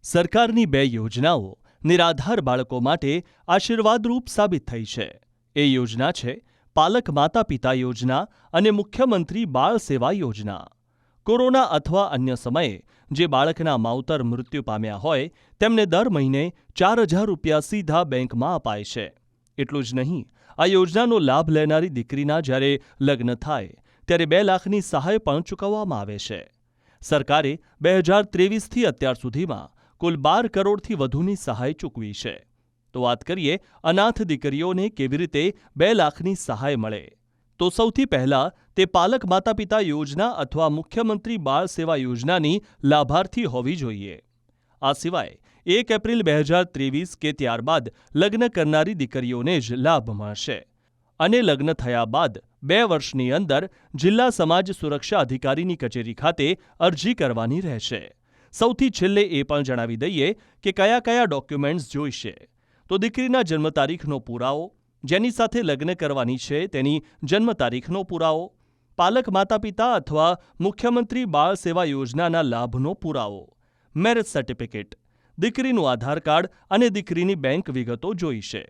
સરકારની બે યોજનાઓ નિરાધાર બાળકો માટે આશીર્વાદરૂપ સાબિત થઈ છે. એ યોજના છે પાલક માતા પિતા યોજના અને મુખ્યમંત્રી બાળ સેવા યોજના. કોરોના અથવા અન્ય સમયે જે બાળકના માવતર મૃત્યુ પામ્યા હોય તેમને દર મહિને 4,000 રૂપિયા સીધા બેંકમાં અપાય છે. એટલું જ નહીં, આ યોજનાનો લાભ લેનારી દીકરીના જ્યારે લગ્ન થાય ત્યારે 2 લાખની સહાય પણ ચૂકવવામાં આવે છે. સરકારે 2023થી અત્યાર સુધીમાં કુલ 12 કરોડથી વધુની સહાય ચૂકવી છે. તો વાત કરીએ અનાથ દીકરીઓને કેવી રીતે 2 લાખની સહાય મળે. તો સૌથી પહેલા તે પાલક માતા પિતા યોજના અથવા મુખ્યમંત્રી બાળ સેવા યોજનાની લાભાર્થી હોવી જોઈએ. આ સિવાય 1 એપ્રિલ 2023 કે ત્યારબાદ લગ્ન કરનારી દીકરીઓને જ લાભ મળશે અને લગ્ન થયા બાદ 2 વર્ષની અંદર જિલ્લા સમાજ સુરક્ષા અધિકારીની કચેરી ખાતે અરજી કરવાની રહેશે. સૌથી છેલ્લે એ પણ જણાવી દઈએ કે કયા કયા ડોક્યુમેન્ટ્સ જોઈશે. તો દીકરીના જન્મ તારીખનો પુરાવો, જેની સાથે લગ્ન કરવાની છે તેની જન્મ તારીખનો પુરાવો, પાલક માતા પિતા અથવા મુખ્યમંત્રી બાળ સેવા યોજનાના લાભનો પુરાવો, મેરેજ સર્ટિફિકેટ, દીકરીનું આધાર કાર્ડ અને દીકરીની બેંક વિગતો જોઈશે.